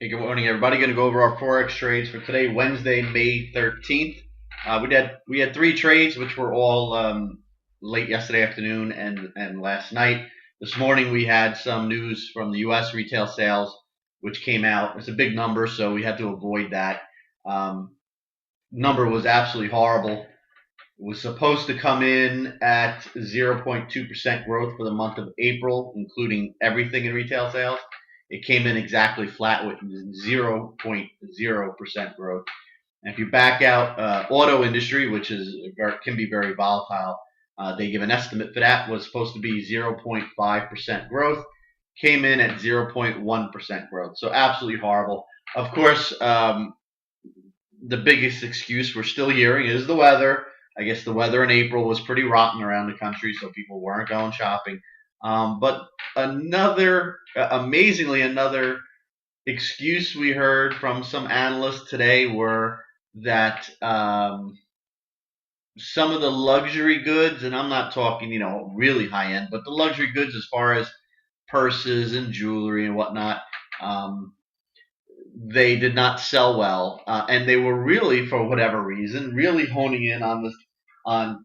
Hey, good morning, everybody. Going to go over our forex trades for today, Wednesday, May 13th. We had three trades, which were all late yesterday afternoon and last night. This morning we had some news from the U.S. retail sales, which came out. It's a big number, so we had to avoid that. Number was absolutely horrible. It was supposed to come in at 0.2% growth for the month of April, including everything in retail sales. It came in exactly flat with 0.0% growth. And if you back out auto industry, which can be very volatile, they give an estimate for that, was supposed to be 0.5% growth, came in at 0.1% growth. So absolutely horrible. Of course, the biggest excuse we're still hearing is the weather. I guess the weather in April was pretty rotten around the country, so people weren't going shopping. But amazingly, another excuse we heard from some analysts today were that some of the luxury goods, and I'm not talking, really high end, but the luxury goods as far as purses and jewelry and whatnot, they did not sell well, and they were really, for whatever reason, really honing in on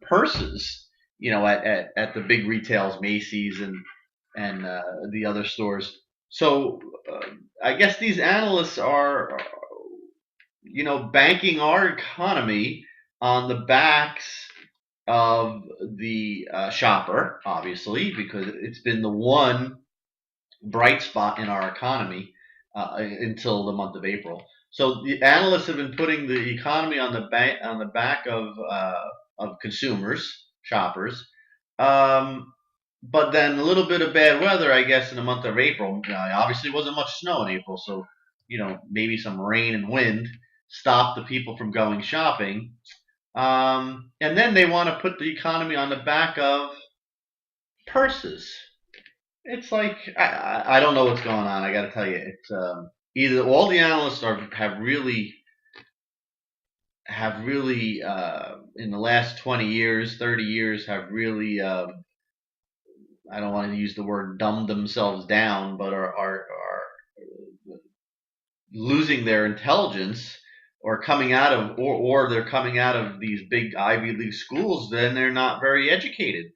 purses. At the big retails, Macy's and the other stores. So I guess these analysts are, banking our economy on the backs of the shopper, obviously, because it's been the one bright spot in our economy until the month of April. So the analysts have been putting the economy on the back of consumers, shoppers. But then a little bit of bad weather, I guess, in the month of April. Obviously, wasn't much snow in April, so maybe some rain and wind stopped the people from going shopping. And then they want to put the economy on the back of purses. It's like I don't know what's going on. I got to tell you, it's either all the analysts have really in the last 20 years, 30 years, have really I don't want to use the word dumb themselves down, but are losing their intelligence, or coming out of, or they're coming out of these big Ivy League schools. Then they're not very educated,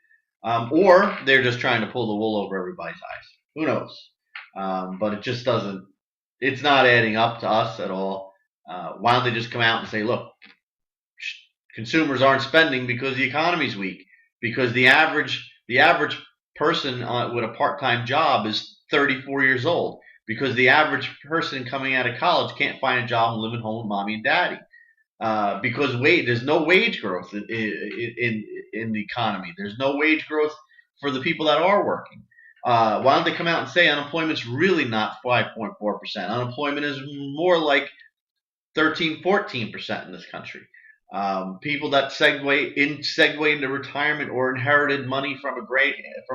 or they're just trying to pull the wool over everybody's eyes. Who knows? But it just doesn't. It's not adding up to us at all. Why don't they just come out and say, look, consumers aren't spending because the economy's weak, because the average person with a part-time job is 34 years old, because the average person coming out of college can't find a job and living home with mommy and daddy, because there's no wage growth in the economy. There's no wage growth for the people that are working. Why don't they come out and say unemployment's really not 5.4%? Unemployment is more like 13-14% in this country. People that segue into retirement or inherited money from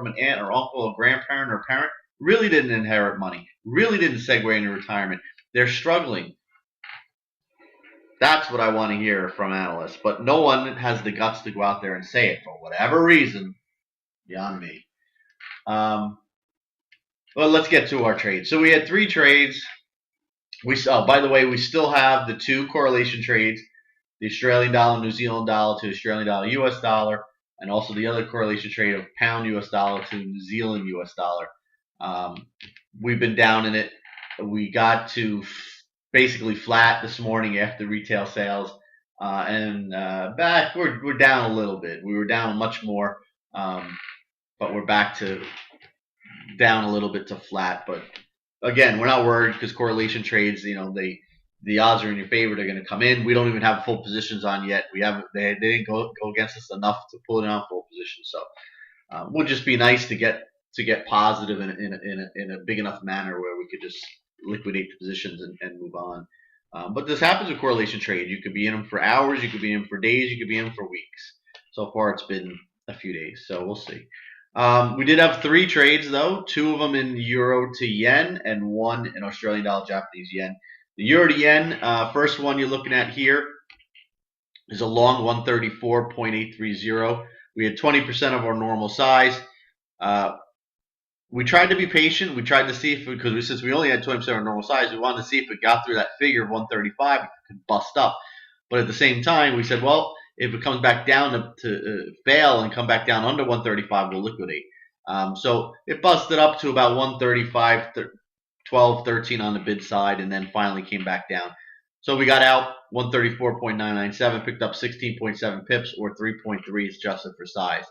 an aunt or uncle or grandparent or parent really didn't inherit money, really didn't segue into retirement. They're struggling. That's what I want to hear from analysts, but no one has the guts to go out there and say it for whatever reason, beyond me. Well, let's get to our trades. So we had three trades. By the way, we still have the two correlation trades: the Australian dollar, New Zealand dollar to Australian dollar, US dollar, and also the other correlation trade of pound US dollar to New Zealand US dollar. We've been down in it. We got to basically flat this morning after retail sales, and back we're down a little bit. We were down much more, but we're back to down a little bit to flat. But again, we're not worried, because correlation trades, the odds are in your favor. They're going to come in. We don't even have full positions on yet. They didn't go against us enough to pull it on full position. So would just be nice to get positive in a big enough manner where we could just liquidate the positions and move on. But this happens with correlation trade. You could be in them for hours. You could be in them for days. You could be in them for weeks. So far, it's been a few days. So we'll see. We did have three trades, though. Two of them in euro to yen and one in Australian dollar, Japanese yen. The euro to yen, first one you're looking at here is a long 134.830. We had 20% of our normal size. we tried to be patient. We tried to see if, because since we only had 20% of normal size, we wanted to see if it got through that figure of 135, it could bust up. But at the same time, we said, well, if it comes back down to fail and come back down under 135, we'll liquidate. So it busted up to about 135, 12, 13 on the bid side, and then finally came back down. So we got out 134.997, picked up 16.7 pips, or 3.3 adjusted for size.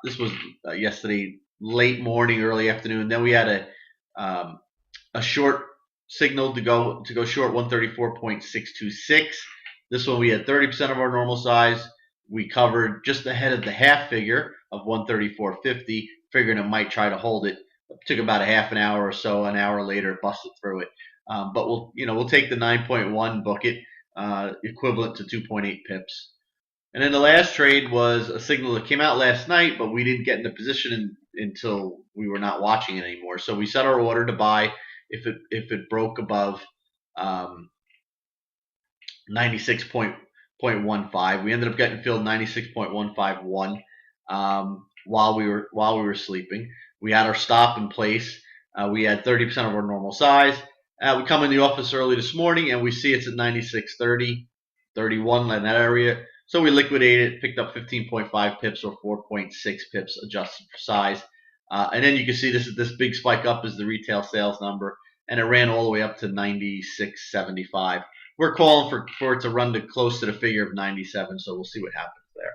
This was yesterday late morning, early afternoon. Then we had a short signal to go short 134.626. This one we had 30% of our normal size. We covered just ahead of the half figure of 134.50, figuring it might try to hold it. It took about a half an hour or so. An hour later, it busted through it. But we'll take the 9.1, book it, equivalent to 2.8 pips. And then the last trade was a signal that came out last night, but we didn't get into position until we were not watching it anymore. So we set our order to buy if it broke above 96.15. We ended up getting filled 96.151 while we were sleeping. We had our stop in place. We had 30% of our normal size. We come in the office early this morning and we see it's at 96.30, 31 in that area. So we liquidated, picked up 15.5 pips or 4.6 pips adjusted for size. And then you can see this big spike up is the retail sales number, and it ran all the way up to 96.75. We're calling for it to run to close to the figure of 97, so we'll see what happens there.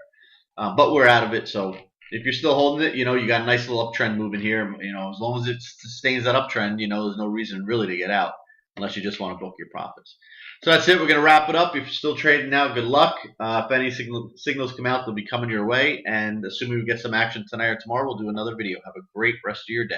But we're out of it, so if you're still holding it, you got a nice little uptrend moving here. As long as it sustains that uptrend, there's no reason really to get out unless you just want to book your profits. So that's it. We're going to wrap it up. If you're still trading now, good luck. If any signals come out, they'll be coming your way. And assuming we get some action tonight or tomorrow, we'll do another video. Have a great rest of your day.